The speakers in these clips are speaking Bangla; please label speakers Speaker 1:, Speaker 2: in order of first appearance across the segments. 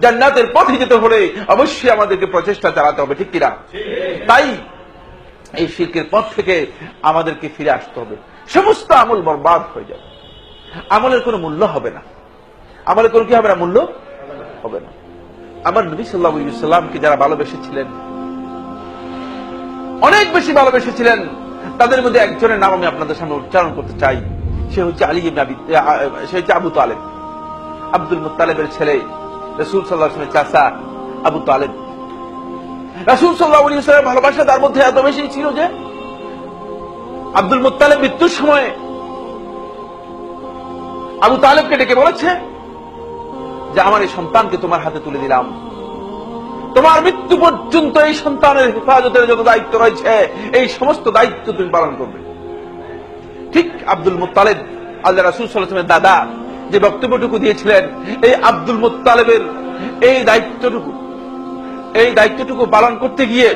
Speaker 1: জান্নাতের পথে যেতে হলে অবশ্যই আমাদেরকে প্রচেষ্টা চালাতে হবে, ঠিক কিনা? তাই এই শিরকের পথ থেকে আমাদেরকে ফিরে আসতে হবে। সমস্ত আমল বরবাদ হয়ে যাবে, আমলের কোনো মূল্য হবে না। আমলের কোনো কি হবে না? মূল্য হবে না। আমার নবী সাল্লাল্লাহু আলাইহি ওয়াসাল্লামকে যারা ভালোবেসেছিলেন, অনেক বেশি ভালোবেসেছিলেন, তাদের মধ্যে একজনের নাম আমি আপনাদের সামনে উচ্চারণ করতে চাই। সে হচ্ছে সে হচ্ছে আবু তালেব, আব্দুল মুত্তালিবের ছেলে, রাসূল সাল্লাল্লাহু আলাইহি ওয়াসাল্লামের চাচা আবু তালেব। রাসূল সাল্লাল্লাহু আলাইহি ওয়াসাল্লামের ভালোবাসা তার মধ্যে এত বেশি ছিল যে আব্দুল মুত্তালিব মৃত্যুর সময় আবু তালেবকে ডেকে বলেছে যে আমার এই সন্তানকে তোমার হাতে তুলে দিলাম, তোমার মৃত্যু পর্যন্ত এই সন্তানের হেফাজতের যত দায়িত্ব রয়েছে এই সমস্ত দায়িত্ব তুমি পালন করবে। ঠিক আব্দুল মুত্তালিব আল্লাহ রাসূল সাল্লাল্লাহু আলাইহি ওয়াসাল্লামের দাদা যে বক্তব্যটুকু দিয়েছিলেন, এই আব্দুল মুত্তালিবের এই দায়িত্বটুকু পালন করতে গিয়ে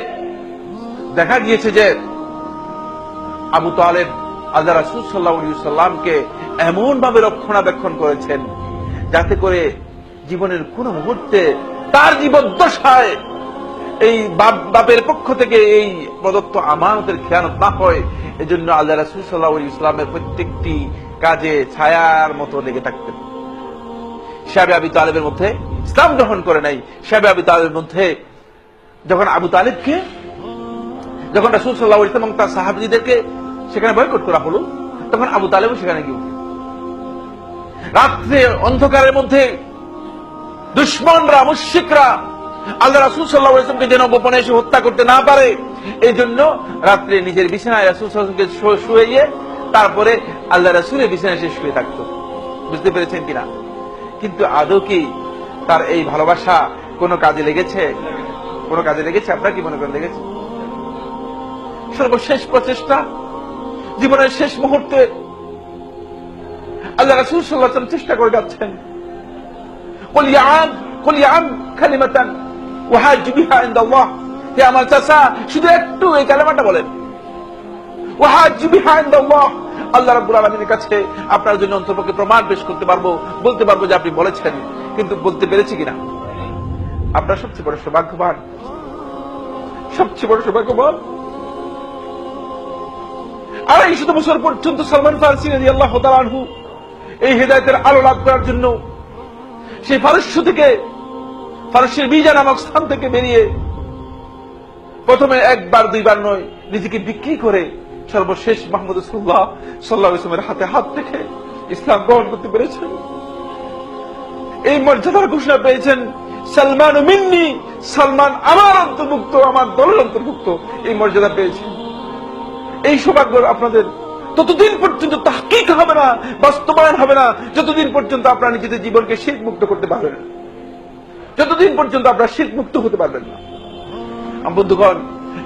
Speaker 1: দেখা গিয়েছে যে আবু তালেব আল্লাহ রাসূল সাল্লাল্লাহু আলাইহি ওয়াসাল্লামকে এমন ভাবে রক্ষণাবেক্ষণ করেছেন যাতে করে জীবনের কোন মুহূর্তে তার জীবদ্দশায় এই বাপের পক্ষ থেকে এই প্রদত্ত আমানতের খেয়ানত না হয়। এজন্য আল্লাহ রাসূল সাল্লাল্লাহু আলাইহি ওয়াসাল্লামের প্রত্যেকটি কাজে ছায়ার মতো লেগে থাকতেন। শাবে আবি তালেবের মধ্যে ইসলাম গ্রহণ করে নাই, শাবে আবি তালেবের মধ্যে যখন আবু তালেবকে যখন রাসূল সাল্লাল্লাহু আলাইহি ওয়াসাল্লাম এবং তার সাহাবীদেরকে সেখানে বয়কট করা হলো, তখন আবু তালেবও সেখানে গিয়ে রাত্রে অন্ধকারের মধ্যে দুশমনরা, মুশরিকরা আল্লাহ রাসূল সাল্লাল্লাহু আলাইহি ওয়াসাল্লামকে যেন গোপনে এসে হত্যা করতে না পারে, এই জন্য রাত্রে নিজের বিছানায় রাসূল সাল্লাল্লাহু আলাইহি ওয়াসাল্লামকে শুইয়ে তারপরে আল্লাহ রাসূলের বিছানায় এসে শুয়ে থাকতো। বুঝতে পেরেছেন কিনা? কিন্তু আদৌ কি তার এই ভালোবাসা কোনো কাজে লেগেছে? কোনো কাজে লেগেছে? আপনারা কি মনে করেন লেগেছে? সর্বশেষ প্রচেষ্টা, জীবনের শেষ মুহূর্তে আল্লাহ রাসূল সাল্লাল্লাহু আলাইহি ওয়াসাল্লাম চেষ্টা করে যাচ্ছেন, কুল ইয়া আম কালিমাতান ওয়াহাজ্জু বিহা ইনদাল্লাহ, হে আমার চাচা শুধু একটু এই কালেমাটা বলেন, ওয়াহাজ্জু বিহা ইনদাল্লাহ, আল্লাহ রাব্বুল আলামিনের কাছে আপনার জন্য অন্তরপক্ষে প্রমাণ পেশ করতে পারবো, বলতে পারবো যে আপনি বলেছেন। কিন্তু বলতে পেরেছি কিনা? আপনার সবচেয়ে বড় সৌভাগ্যবান, সবচেয়ে বড় সৌভাগ্যবান। 250 বছর পর্যন্ত সালমান ফারসি রাদিয়াল্লাহু তাআলা আনহু এই হেদায়েতের আলো লাভ করার জন্য সেই ফারস্যের বিজা নামক স্থান থেকে বেরিয়ে প্রথমে একবার দুইবার নয়, নিজেকে বিক্রি করে সর্বশেষ মুহাম্মদ রাসূলুল্লাহ সাল্লাল্লাহু আলাইহি ওয়াসাল্লামের হাতে হাত রেখে ইসলাম গ্রহণ করতে পেরেছেন। এই মর্যাদার ঘোষণা পেয়েছেন, সালমান মিন্নি, সালমান আমার অন্তর্ভুক্ত, আমার দলের অন্তর্ভুক্ত, এই মর্যাদা পেয়েছেন। এই সৌভাগ্য আপনাদের ততদিন পর্যন্ত তাহকিক হবে না, বাস্তবায়ন হবে না, যতদিন পর্যন্ত আপনারা নিজেদের জীবনকে শিরক মুক্ত করতে পারবেন না, যতদিন পর্যন্ত আপনারা শিরক মুক্ত হতে পারবেন না। বন্ধুগণ,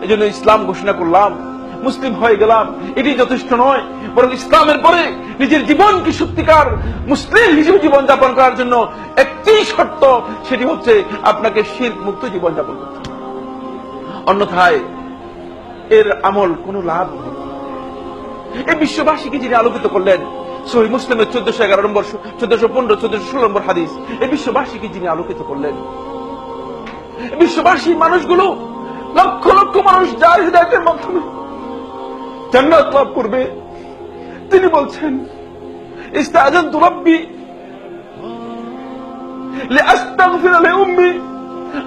Speaker 1: এই জন্য ইসলাম ঘোষণা করলাম, মুসলিম হয়ে গেলাম, এটি যথেষ্ট নয়, বরং ইসলামের পরে নিজের জীবনকে সত্যিকার মুসলিম হিসেবে জীবনযাপন করার জন্য একটি শর্ত, সেটি হচ্ছে আপনাকে শিরক মুক্ত জীবনযাপন করতে হবে। অন্যথায় এর আমল কোনো লাভ নেই। এই বিশ্ববাসীকে যিনি আলোকিত করলেন, সহিহ মুসলিমের 1411 নম্বর, 1415, 1416 নম্বর হাদিস, এই বিশ্ববাসীকে যিনি আলোকিত করলেন, বিশ্ববাসী মানুষগুলো লক্ষ লক্ষ মানুষ যার হিদায়াতের মাধ্যমে জান্নাত লাভ করবে, তিনি বলছেন, ইস্তাআযানতু রাব্বি লিআস্তাগফিরা লিউম্মি,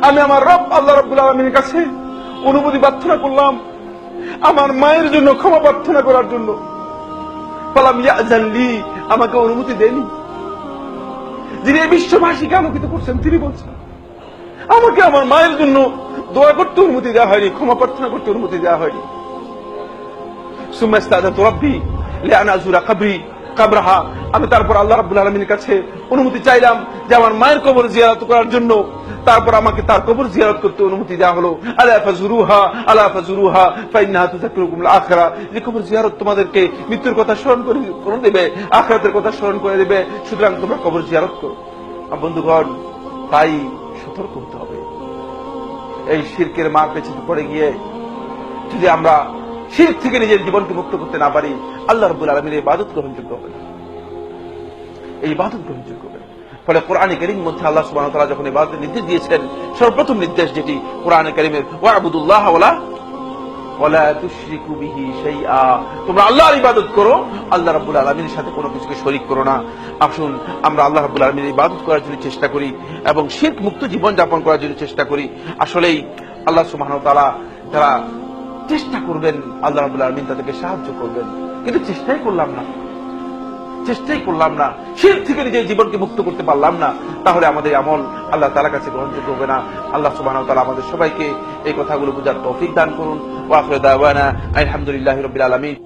Speaker 1: আমি আমার রব আল্লাহ রাব্বুল আলামিনের কাছে অনুমতি প্রার্থনা করলাম আমার মায়ের জন্য ক্ষমা প্রার্থনা করার জন্য। ফালাম ইয়াযান লি, আমাকে অনুমতি দেননি। যিনি এই বিশ্ববাসীকে আলোকিত করছেন, তিনি বলছেন আমাকে আমার মায়ের জন্য দোয়া করতে অনুমতি দেওয়া হয়নি, ক্ষমা প্রার্থনা করতে অনুমতি দেওয়া হয়নি। সুম্মা ইস্তাআযানতু রাব্বি লিআন আযুরা কবরাহা, আমি তারপর আল্লাহ রাব্বুল আলামিনের কাছে অনুমতি চাইলাম যে আমার মায়ের কবর জিয়ারত করার জন্য, তারপর আমাকে তার কবর জিয়ারত করতে অনুমতি দেওয়া হলো। আলা ফাজুরুহা ফাইন্নাহা তুযাক্কিরুকুমুল আখিরা, যে কবর জিয়ারত তোমাদেরকে মৃত্যুর কথা স্মরণ করে দেবে, আখিরাতের কথা স্মরণ করে দেবে, সুতরাং তোমরা কবর জিয়ারত করো। বন্ধুগণ, তাই সতর্ক হতে হবে। এই শিরকের মার পেছনে পড়ে গিয়ে যদি আমরা শিরক থেকে নিজের জীবনকে মুক্ত করতে না পারি, আল্লাহ রাব্বুল আলামিনের ইবাদত গ্রহণযোগ্য হবে না, এই ইবাদত গ্রহণযোগ্য হবে না। ফলে কোরআনে কারীমের মধ্যে আল্লাহ সুবহানাহু ওয়া তাআলা যখন ইবাদতের নির্দেশ দিয়েছেন, সর্বপ্রথম নির্দেশ যেটি কোরআনে কারীমের, ওয়া'বুদুল্লাহ ওয়ালা তুশরিকু বিহি শাইআ, তোমরা আল্লাহর ইবাদত করো, আল্লাহ রাব্বুল আলামিনের সাথে কোনো কিছুকে শরীক করো না। আসুন আমরা আল্লাহ রাব্বুল আলামিনের ইবাদত করার জন্য চেষ্টা করি এবং শিরক মুক্ত জীবন যাপন করার জন্য চেষ্টা করি। আসলেই আল্লাহ সুবহানাহু ওয়া তাআলা যারা চেষ্টা করবেন, আল্লাহ রাব্বুল আলামিন তাদেরকে সাহায্য করবেন। কিন্তু চেষ্টাই করলাম না, শিরক থেকে নিজের জীবনকে মুক্ত করতে পারলাম না, তাহলে আমাদের আমল আল্লাহ তাআলার কাছে গ্রহণযোগ্য হবে না। আল্লাহ সুবহানাহু ওয়া তাআলা আমাদের সবাইকে এই কথাগুলো বোঝার তৌফিক দান করুন। ওয়া আখিরু দাওয়ানা আলহামদুলিল্লাহি রাব্বিল আলামিন।